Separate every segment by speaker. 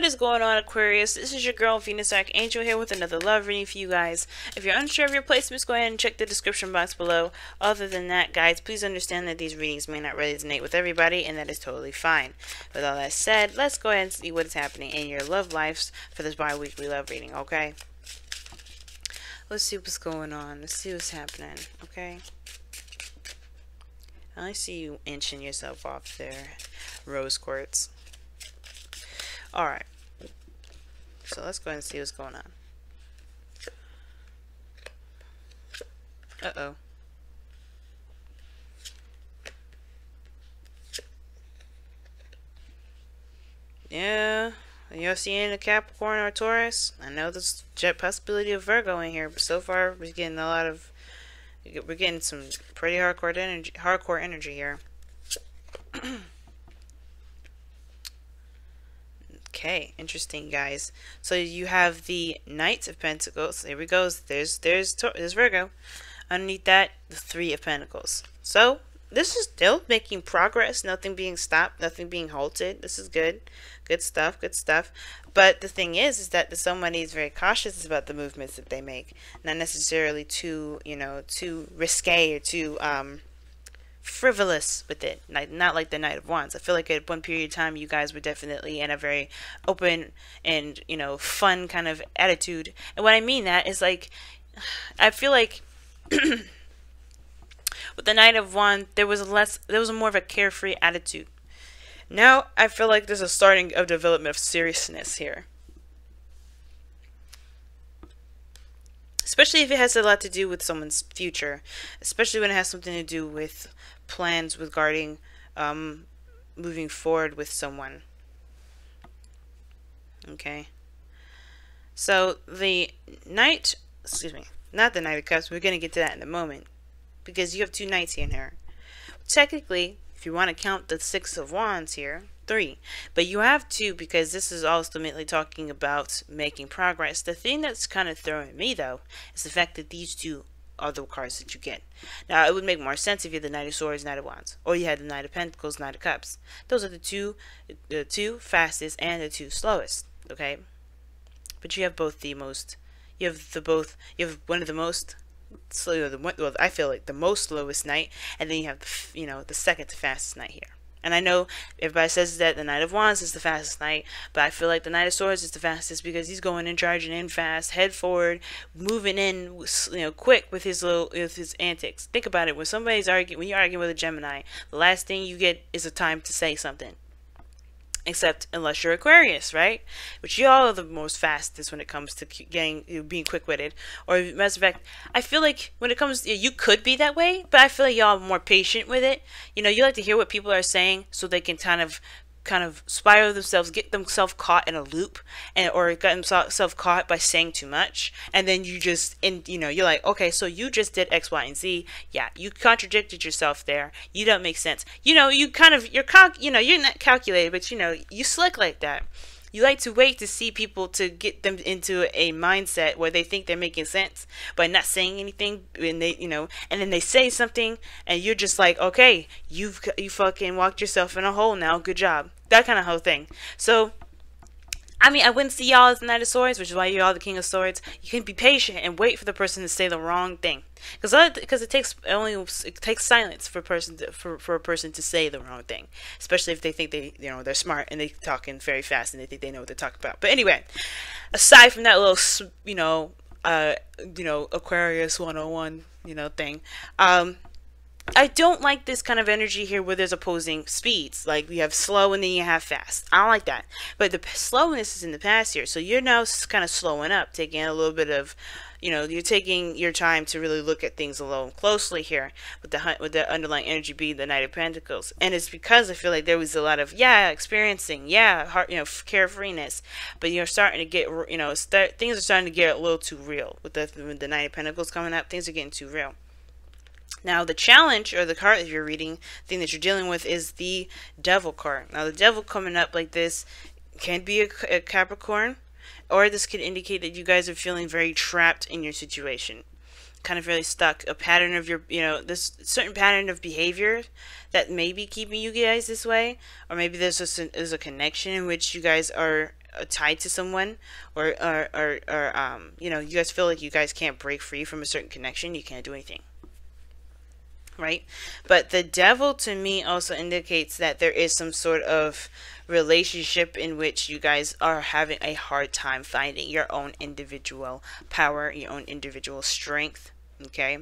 Speaker 1: What is going on, Aquarius? This is your girl, Venus Archangel, here with another love reading for you guys. If you're unsure of your placements, go ahead and check the description box below. Other than that, guys, please understand that these readings may not resonate with everybody, and that is totally fine. With all that said, let's go ahead and see what is happening in your love lives for this bi-weekly love reading, okay? Let's see what's going on. Let's see what's happening, okay? I see you inching yourself off there, rose quartz. Alright, so let's go ahead and see what's going on. Uh-oh. Yeah, you're seeing a Capricorn or a Taurus. I know there's a possibility of Virgo in here, but so far we're getting a lot of, we're getting some pretty hardcore energy here. Okay, interesting, guys. So you have the Knight of Pentacles. There we go. There's Virgo. Underneath that, the Three of Pentacles. So this is still making progress. Nothing being stopped. Nothing being halted. This is good. Good stuff. Good stuff. But the thing is that somebody is very cautious about the movements that they make. Not necessarily too, too risque or too frivolous with it, not like the Knight of Wands. I feel like at one period of time you guys were definitely in a very open and fun kind of attitude. And what I mean that is, like, I feel like with the Knight of Wands there was more of a carefree attitude. Now I feel like there's a starting of development of seriousness here, especially if it has a lot to do with someone's future, especially when it has something to do with plans regarding moving forward with someone. Okay, so the Knight, not the Knight of Cups, we're going to get to that in a moment, because you have two Knights here and here. Technically, if you want to count the Six of Wands here, 3, but you have 2 because this is ultimately talking about making progress. The thing that's kind of throwing me, though, is the fact that these 2 are the cards that you get. Now, it would make more sense if you had the Knight of Swords, Knight of Wands, or you had the Knight of Pentacles, Knight of Cups. Those are the two fastest and the 2 slowest, okay? But you have both the most, you have one of the most slow, well, I feel like the most slowest Knight, and then you have the second to fastest Knight here. And I know everybody says that the Knight of Wands is the fastest Knight, but I feel like the Knight of Swords is the fastest because he's going in, charging in fast, head forward, moving in, quick with his antics. Think about it. When somebody's arguing, when you're arguing with a Gemini, the last thing you get is a time to say something. Except unless you're Aquarius, right? Which y'all are the most fastest when it comes to being quick-witted. Or, matter of fact, I feel like when it comes, you could be that way, but I feel like y'all are more patient with it. You like to hear what people are saying so they can kind of spiral themselves, get themselves caught in a loop, or get themselves caught by saying too much, and then you just, you're like, okay, so you just did X, Y, and Z. Yeah, you contradicted yourself there. You don't make sense. You're not calculated, but you slick like that. You like to wait to see people to get them into a mindset where they think they're making sense by not saying anything, and they, and then they say something, and you're just like, okay, you fucking walked yourself in a hole now. Good job. That kind of whole thing. So, I mean, I wouldn't see y'all as the Knight of Swords, which is why you're all the King of Swords. You can be patient and wait for the person to say the wrong thing, because it takes silence for a person to say the wrong thing, especially if they think they're smart and they're talking very fast and they think they know what they're talking about. But anyway, aside from that little Aquarius 101 thing, I don't like this kind of energy here where there's opposing speeds. Like, we have slow and then you have fast. I don't like that. But the slowness is in the past here. So you're now kind of slowing up, taking a little bit of, you're taking your time to really look at things a little closely here with the underlying energy being the Knight of Pentacles. And it's because I feel like there was a lot of, experiencing, carefreeness. But you're starting to get, things are starting to get a little too real. With the Knight of Pentacles coming up, things are getting too real. Now, the challenge, or the card that you're reading, thing that you're dealing with, is the Devil card. Now, the Devil coming up like this can be a Capricorn, or this could indicate that you guys are feeling very trapped in your situation. kind of really stuck, a pattern of your, this certain pattern of behavior that may be keeping you guys this way, or maybe there's a connection in which you guys are tied to someone, or you guys feel like you guys can't break free from a certain connection. You can't do anything. Right? But the devil to me also indicates that there is some sort of relationship in which you guys are having a hard time finding your own individual power, your own individual strength. Okay,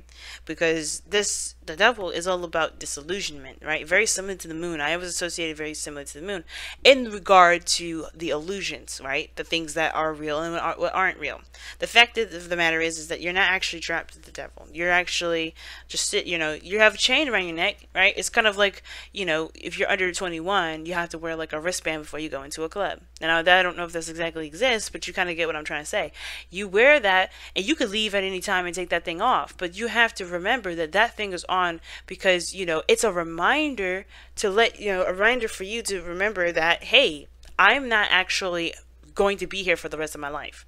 Speaker 1: because the devil is all about disillusionment, right? Very similar to the moon. I was associated very similar to the moon in regard to the illusions, right? The things that are real and what aren't real. The fact of the matter is that you're not actually trapped with the devil. You're actually just you have a chain around your neck, right? It's kind of like, if you're under 21, you have to wear like a wristband before you go into a club. Now, I don't know if this exactly exists, but you kind of get what I'm trying to say. You wear that, and you could leave at any time and take that thing off. But you have to remember that that thing is on because, it's a reminder to a reminder for you to remember that, hey, I'm not actually going to be here for the rest of my life.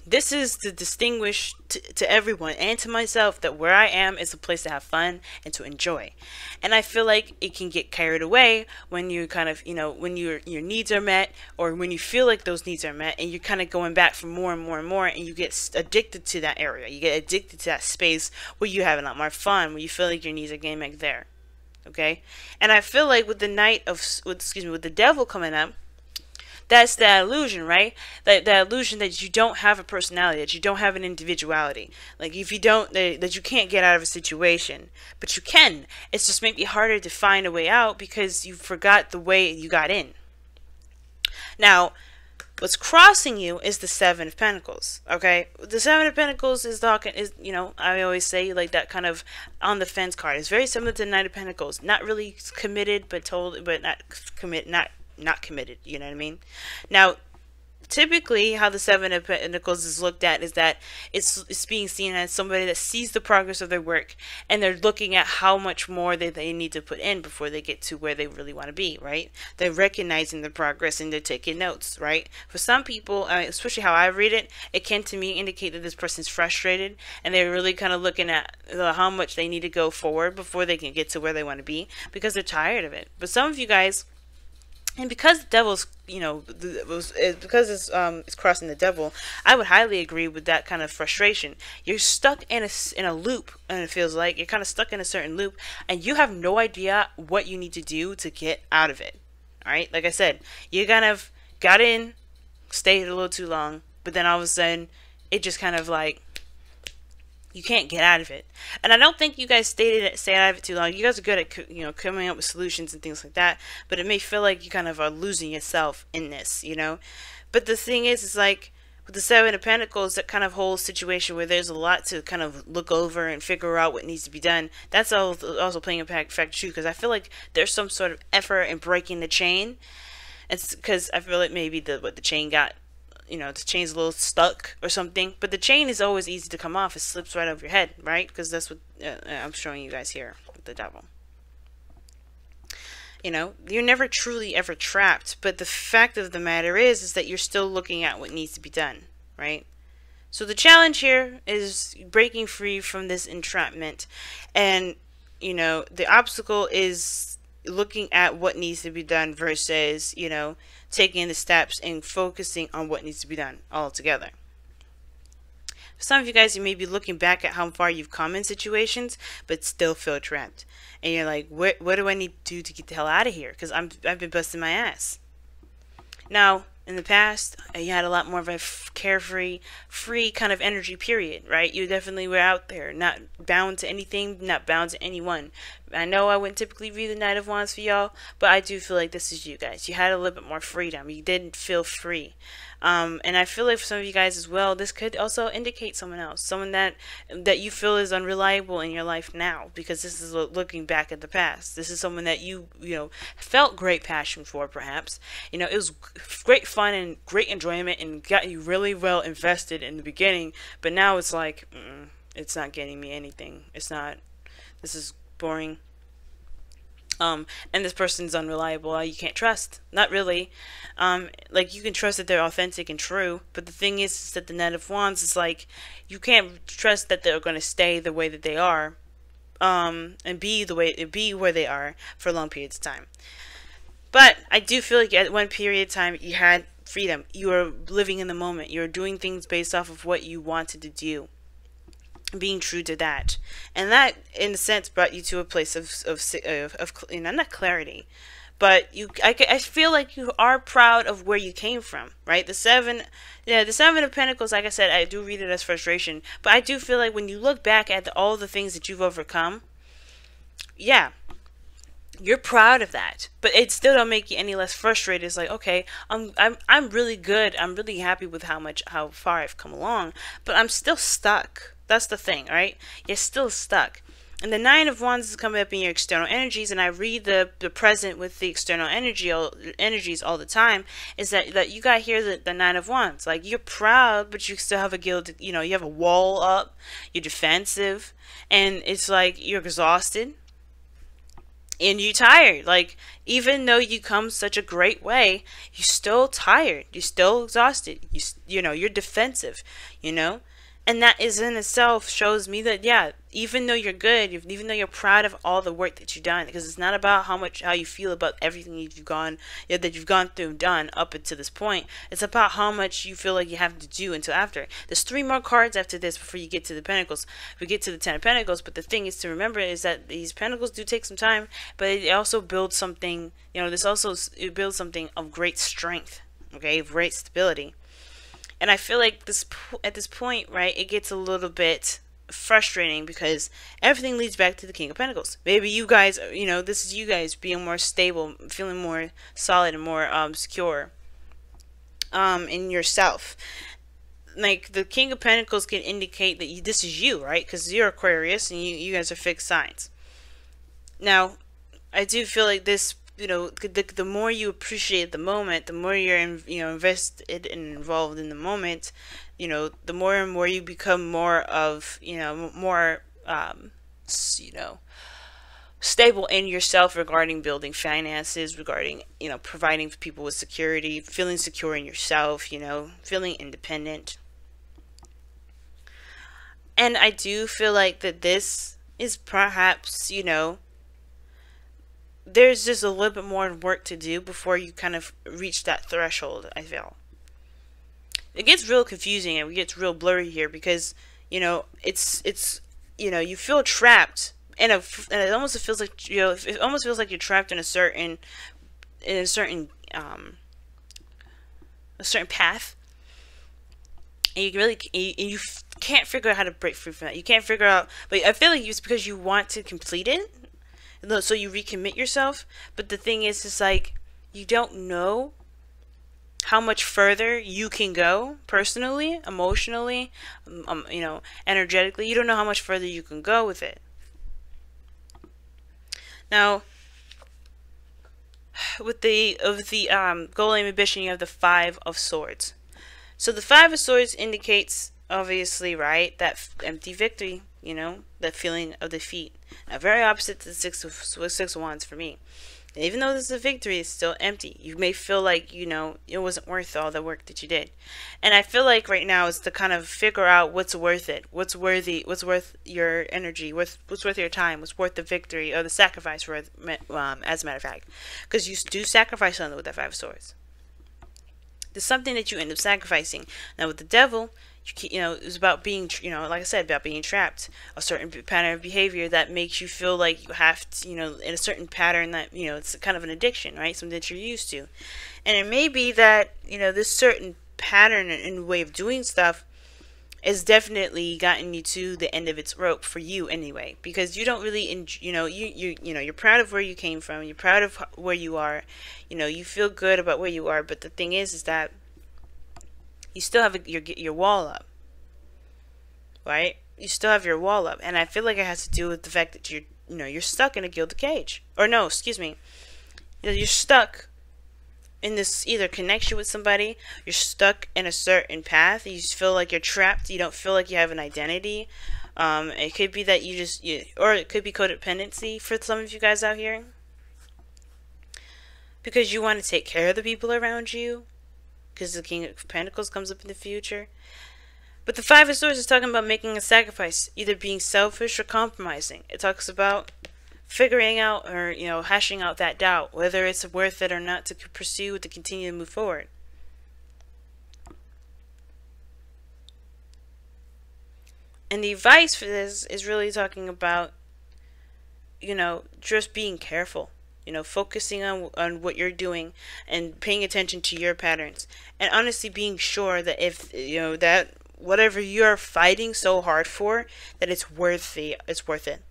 Speaker 1: This is to distinguish to everyone and to myself that where I am is a place to have fun and to enjoy. And I feel like it can get carried away when you kind of, when your needs are met, or when you feel like those needs are met, and you're kind of going back for more and more and more, and you get addicted to that area. You get addicted to that space where you have a lot more fun, where you feel like your needs are getting back there. Okay? And I feel like with the devil coming up, that's that illusion, right? That illusion that you don't have a personality, that you don't have an individuality. Like, if you don't, that you can't get out of a situation. But you can. It's just maybe harder to find a way out because you forgot the way you got in. Now, what's crossing you is the Seven of Pentacles, okay? The Seven of Pentacles is I always say, like, that kind of on the fence card. It's very similar to the Knight of Pentacles. Not really committed, but not committed, you know what I mean? Now, typically how the Seven of Pentacles is looked at is that it's being seen as somebody that sees the progress of their work, and they're looking at how much more they need to put in before they get to where they really want to be, right? They're recognizing the progress and they're taking notes, right? For some people, especially how I read it, it can to me indicate that this person's frustrated, and they're really kind of looking at how much they need to go forward before they can get to where they want to be, because they're tired of it. But some of you guys, and because the devil's, because it's crossing the devil, I would highly agree with that kind of frustration. You're stuck in a loop, and it feels like you're kind of stuck in a certain loop, and you have no idea what you need to do to get out of it. All right, like I said, you kind of got in, stayed a little too long, but then all of a sudden, it just kind of like, you can't get out of it. And I don't think you guys stay out of it too long. You guys are good at, coming up with solutions and things like that. But it may feel like you kind of are losing yourself in this, But the thing is like, with the Seven of Pentacles, that kind of whole situation where there's a lot to kind of look over and figure out what needs to be done. That's also playing a factor too, because I feel like there's some sort of effort in breaking the chain. It's because I feel like maybe the chain got, the chain's a little stuck or something. But the chain is always easy to come off. It slips right over your head, right? Because that's what I'm showing you guys here with the devil. You're never truly ever trapped. But the fact of the matter is that you're still looking at what needs to be done, right? So the challenge here is breaking free from this entrapment. And, the obstacle is looking at what needs to be done versus, taking the steps and focusing on what needs to be done altogether. For some of you guys, you may be looking back at how far you've come in situations, but still feel trapped. And you're like, what do I need to do to get the hell out of here? Because I've been busting my ass. Now, in the past, you had a lot more of a carefree, free kind of energy period, right? You definitely were out there, not bound to anything, not bound to anyone. I know I wouldn't typically read the Knight of Wands for y'all, but I do feel like this is you guys. You had a little bit more freedom. You didn't feel free. And I feel like for some of you guys as well, this could also indicate someone else, someone that you feel is unreliable in your life now, because this is looking back at the past. This is someone that you felt great passion for, perhaps. It was great fun and great enjoyment and got you really well invested in the beginning, but now it's like, it's not getting me anything. It's not. This is boring. and this person's unreliable, you can't trust. Not really. Like, you can trust that they're authentic and true, but the thing is that the Knight of Wands is like, you can't trust that they're going to stay the way that they are, and be where they are for long periods of time. But I do feel like at one period of time you had freedom. You were living in the moment. You were doing things based off of what you wanted to do, being true to that, and that in a sense brought you to a place of you know, not clarity, but I feel like you are proud of where you came from, right? The seven of Pentacles, like I said, I do read it as frustration, but I do feel like when you look back at all the things that you've overcome, yeah, you're proud of that, but it still don't make you any less frustrated. It's like, okay, I'm really good. I'm really happy with how far I've come along, but I'm still stuck. That's the thing, right? You're still stuck. And the Nine of Wands is coming up in your external energies, and I read the present with the external energies all the time. Is that you got here the Nine of Wands? Like, you're proud, but you still have a guilt. You know, you have a wall up. You're defensive, and it's like you're exhausted. And you're tired. Like, even though you come such a great way, you're still tired. You're still exhausted. You know, you're defensive, you know? And that is in itself shows me that, yeah, even though you're good, even though you're proud of all the work that you've done, because it's not about how you feel about everything that you've gone through and done up until this point. It's about how much you feel like you have to do until after. There's 3 more cards after this before you get to the Pentacles. We get to the 10 of Pentacles, but the thing is to remember is that these Pentacles do take some time, but it also builds something, you know, it builds something of great strength, okay, of great stability. And I feel like at this point, right, it gets a little bit frustrating because everything leads back to the King of Pentacles. Maybe you guys, you know, this is you guys being more stable, feeling more solid and more secure in yourself. Like, the King of Pentacles can indicate that this is you, right? Because you're Aquarius and you guys are fixed signs. Now, I do feel like this, you know, the more you appreciate the moment, the more you're invested and involved in the moment, you know, the more and more you become more of, you know, more you know, stable in yourself regarding building finances, regarding, you know, providing people with security, feeling secure in yourself, you know, feeling independent. And I do feel like that this is perhaps, you know, there's just a little bit more work to do before you kind of reach that threshold, I feel. It gets real confusing and it gets real blurry here because, you know, it's you know, you feel trapped and it almost feels like, you know, it almost feels like you're trapped in a certain path. And you can't figure out how to break free from that. You can't figure out, but I feel like it's because you want to complete it. So you recommit yourself, but the thing is, it's like you don't know how much further you can go personally, emotionally, you know, energetically. You don't know how much further you can go with it. Now, with the goal, aim, ambition, you have the 5 of Swords. So the 5 of Swords indicates, obviously, right, that empty victory. You know, that feeling of defeat. Now, very opposite to the 6 of Wands for me. And even though this is a victory, it's still empty. You may feel like, you know, it wasn't worth all the work that you did. And I feel like right now is to kind of figure out what's worth it. What's worth your energy, what's worth your time, what's worth the victory or the sacrifice, as a matter of fact. Because you do sacrifice something with that 5 of Swords. There's something that you end up sacrificing. Now, with the Devil, you know, it's about being, you know, like I said, about being trapped. A certain pattern of behavior that makes you feel like you have to, you know, in a certain pattern that, you know, it's kind of an addiction, right? Something that you're used to. And it may be that, you know, this certain pattern and way of doing stuff has definitely gotten you to the end of its rope for you anyway. Because you don't really, you know, you're proud of where you came from. You're proud of where you are. You know, you feel good about where you are. But the thing is that you still have your wall up, right? You still have your wall up, and I feel like it has to do with the fact that you're stuck in a gilded cage, or no, excuse me, you're stuck in this either connection with somebody, you're stuck in a certain path, you just feel like you're trapped, you don't feel like you have an identity. It could be that or it could be codependency for some of you guys out here. because you want to take care of the people around you, because the King of Pentacles comes up in the future. But the Five of Swords is talking about making a sacrifice, either being selfish or compromising. It talks about figuring out, or hashing out that doubt, whether it's worth it or not to pursue, to continue to move forward. And the advice for this is really talking about, just being careful. Focusing on what you're doing and paying attention to your patterns, and honestly being sure that if that whatever you're fighting so hard for, that it's worth it.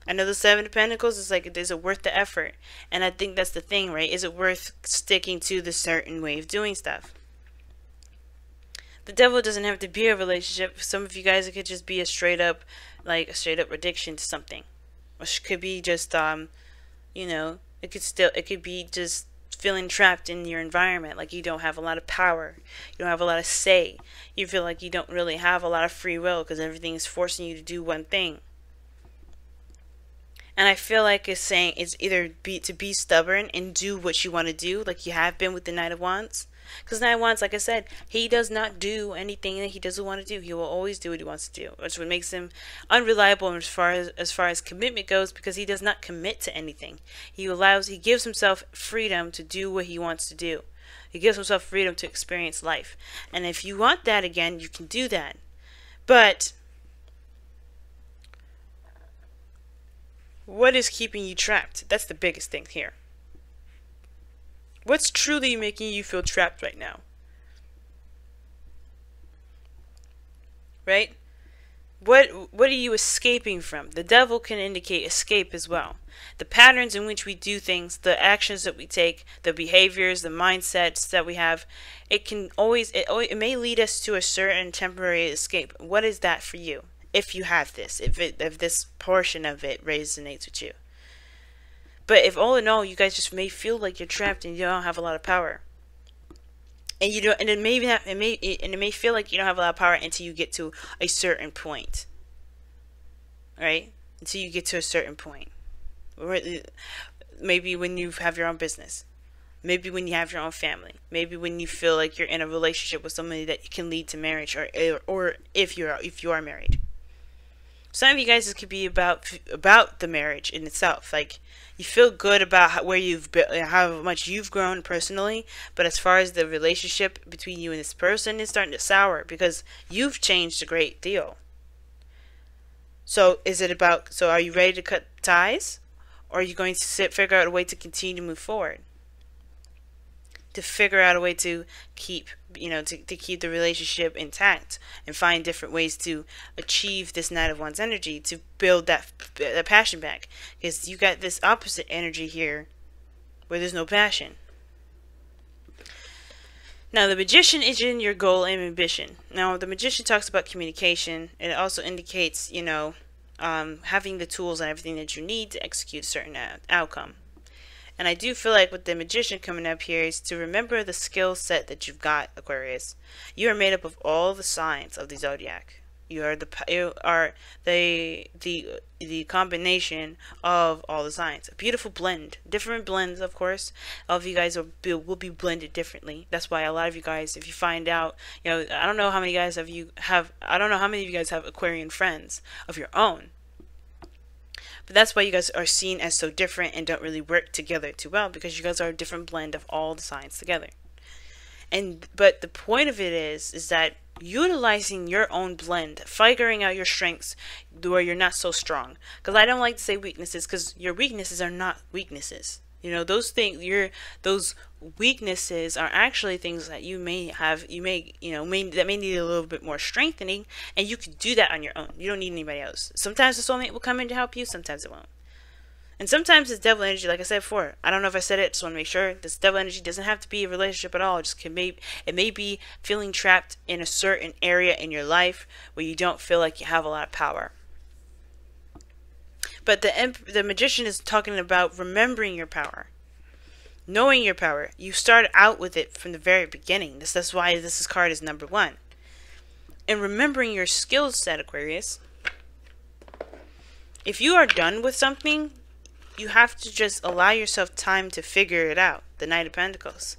Speaker 1: I know the Seven of Pentacles is like, is it worth the effort? And I think that's the thing, right? Is it worth sticking to the certain way of doing stuff? The Devil doesn't have to be a relationship. For some of you guys, it could just be a straight up addiction to something, which could be just it could be just feeling trapped in your environment, like you don't have a lot of power, you don't have a lot of say, you feel like you don't really have a lot of free will because everything is forcing you to do one thing. And I feel like it's saying it's either to be stubborn and do what you want to do, like you have been with the Knight of Wands. Because Knight of Wands, like I said, he does not do anything that he doesn't want to do. He will always do what he wants to do, which what makes him unreliable as far as commitment goes, because he does not commit to anything. He gives himself freedom to do what he wants to do. He gives himself freedom to experience life. And if you want that again, you can do that. But what is keeping you trapped? That's the biggest thing here. What's truly making you feel trapped right now? Right? What are you escaping from? The Devil can indicate escape as well. The patterns in which we do things, the actions that we take, the behaviors, the mindsets that we have, it may lead us to a certain temporary escape. What is that for you? If you have this, if this portion of it resonates with you. But if all in all you guys just may feel like you're trapped and you don't have a lot of power, and it may feel like you don't have a lot of power until you get to a certain point, right? Until you get to a certain point, maybe when you have your own business, maybe when you have your own family, maybe when you feel like you're in a relationship with somebody that can lead to marriage, or if you are married. Some of you guys, this could be about the marriage in itself. Like, you feel good about how much you've grown personally, but as far as the relationship between you and this person is starting to sour because you've changed a great deal. So are you ready to cut ties, or are you going to figure out a way to continue to move forward? To figure out a way to keep the relationship intact and find different ways to achieve this Knight of Wands energy, to build that passion back, because you got this opposite energy here where there's no passion. Now the Magician is in your goal and ambition. Now the Magician talks about communication. It also indicates having the tools and everything that you need to execute a certain outcome. And I do feel like with the Magician coming up here is to remember the skill set that you've got, Aquarius. You are made up of all the signs of the zodiac. You are the combination of all the signs. A beautiful blend, different blends, of course. All of you guys will be blended differently. That's why a lot of you guys, if you find out, I don't know how many guys of you have Aquarian friends of your own. But that's why you guys are seen as so different and don't really work together too well, because you guys are a different blend of all the signs together. But the point of it is that utilizing your own blend, figuring out your strengths where you're not so strong. Because I don't like to say weaknesses, because your weaknesses are not weaknesses. Those weaknesses are actually things that you may have, that may need a little bit more strengthening, and you can do that on your own. You don't need anybody else. Sometimes the soulmate will come in to help you, sometimes it won't. And sometimes this devil energy, like I said before, I don't know if I said it, just want to make sure, this devil energy doesn't have to be a relationship at all. It may be feeling trapped in a certain area in your life where you don't feel like you have a lot of power. But the Magician is talking about remembering your power, knowing your power. You start out with it from the very beginning. That's why this card is number 1. And remembering your skill set, Aquarius. If you are done with something, you have to just allow yourself time to figure it out. The Knight of Pentacles.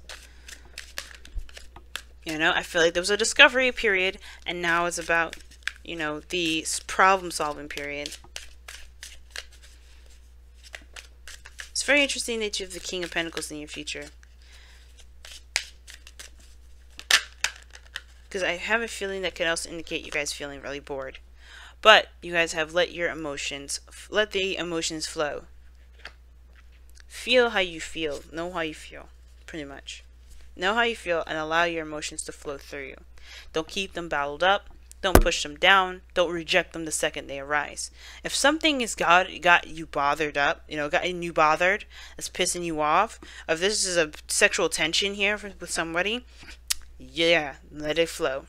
Speaker 1: You know, I feel like there was a discovery period, and now it's about, you know, the problem-solving period. It's very interesting that you have the King of Pentacles in your future. Because I have a feeling that could also indicate you guys feeling really bored. But you guys have let the emotions flow. Feel how you feel. Know how you feel, pretty much. Know how you feel and allow your emotions to flow through you. Don't keep them bottled up. Don't push them down. Don't reject them the second they arise. If something has got you bothered up, you know, gotten you bothered, that's pissing you off, if this is a sexual tension here with somebody, yeah, let it flow.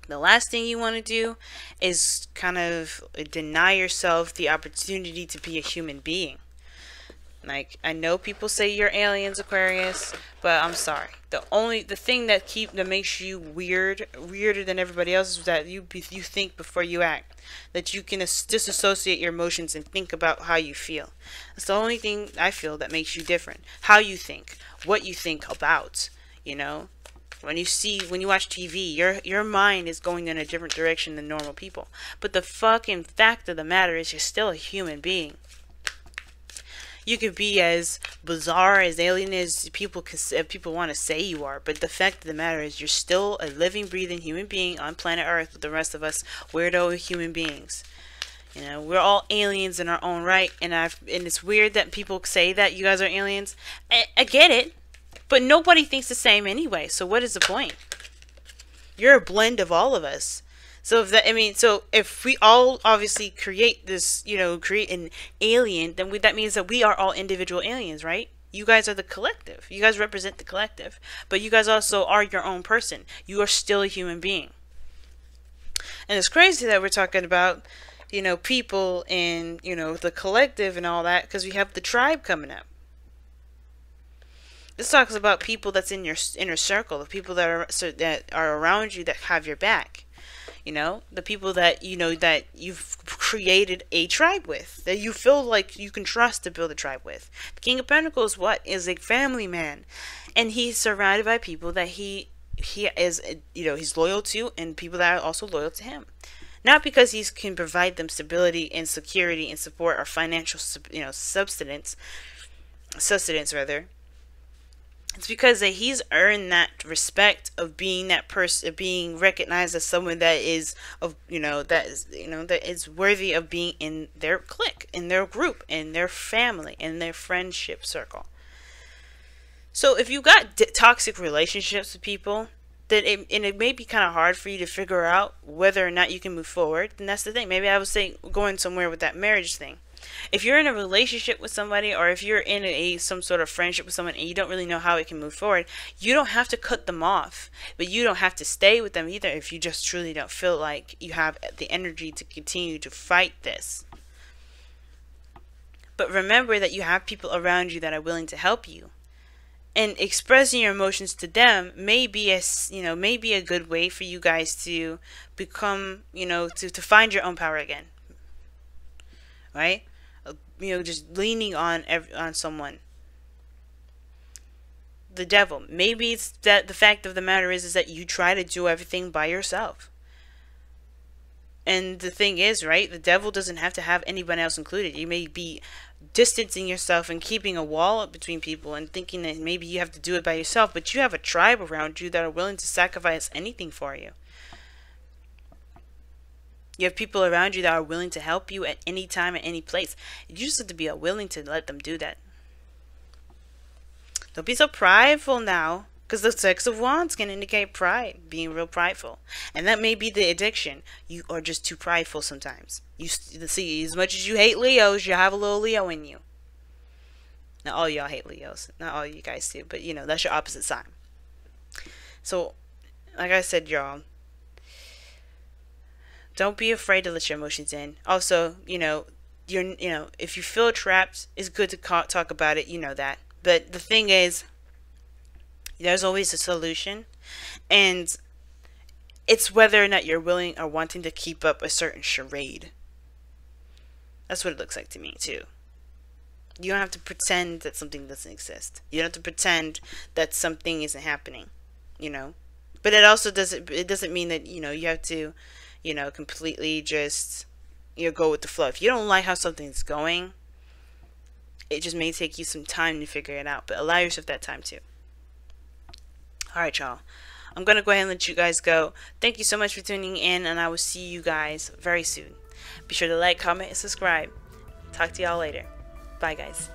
Speaker 1: The last thing you want to do is kind of deny yourself the opportunity to be a human being. Like, I know people say you're aliens, Aquarius, but I'm sorry. The thing that makes you weirder than everybody else, is that you think before you act. That you can disassociate your emotions and think about how you feel. That's the only thing I feel that makes you different. How you think, what you think about, you know. When you watch TV, your mind is going in a different direction than normal people. But the fucking fact of the matter is, you're still a human being. You could be as bizarre, as alien as people want to say you are, but the fact of the matter is, you're still a living, breathing human being on planet Earth with the rest of us weirdo human beings. You know, we're all aliens in our own right, and it's weird that people say that you guys are aliens. I get it, but nobody thinks the same anyway. So what is the point? You're a blend of all of us. So if we all obviously create this, you know, create an alien, then that means that we are all individual aliens, right? You guys are the collective. You guys represent the collective. But you guys also are your own person. You are still a human being. And it's crazy that we're talking about, you know, people and, you know, the collective and all that, because we have the tribe coming up. This talks about people that's in your inner circle, the people that are around you, that have your back. You know, the people that, you know, that you've created a tribe with, that you feel like you can trust to build a tribe with. The King of Pentacles, is a family man, and he's surrounded by people that he is, you know, he's loyal to, and people that are also loyal to him. Not because he can provide them stability and security and support, or financial, you know, sustenance rather. It's because that he's earned that respect of being that person, being recognized as someone that is that is worthy of being in their clique, in their group, in their family, in their friendship circle. So if you got toxic relationships with people, then it may be kind of hard for you to figure out whether or not you can move forward. And that's the thing. Maybe I would say going somewhere with that marriage thing. If you're in a relationship with somebody, or if you're in some sort of friendship with someone, and you don't really know how it can move forward, you don't have to cut them off, but you don't have to stay with them either if you just truly don't feel like you have the energy to continue to fight this. But remember that you have people around you that are willing to help you, and expressing your emotions to them may be a good way for you guys to become, you know, to find your own power again. Right? You know, just leaning on someone. The devil. Maybe it's that the fact of the matter is that you try to do everything by yourself. And the thing is, right, the devil doesn't have to have anyone else included. You may be distancing yourself and keeping a wall up between people and thinking that maybe you have to do it by yourself, but you have a tribe around you that are willing to sacrifice anything for you. You have people around you that are willing to help you at any time, at any place. You just have to be willing to let them do that. Don't be so prideful now, because the Six of Wands can indicate pride, being real prideful. And that may be the addiction. You are just too prideful sometimes. You see, as much as you hate Leos, you have a little Leo in you. Not all y'all hate Leos. Not all you guys do, but you know, that's your opposite sign. So, like I said, y'all, don't be afraid to let your emotions in. Also, you know, if you feel trapped, it's good to talk about it. You know that. But the thing is, there's always a solution, and it's whether or not you're willing or wanting to keep up a certain charade. That's what it looks like to me too. You don't have to pretend that something doesn't exist. You don't have to pretend that something isn't happening, you know. But it also doesn't mean that, you know, you have to, you know, completely just, you know, go with the flow. If you don't like how something's going, it just may take you some time to figure it out, but allow yourself that time too. Alright, y'all. I'm going to go ahead and let you guys go. Thank you so much for tuning in, and I will see you guys very soon. Be sure to like, comment, and subscribe. Talk to y'all later. Bye, guys.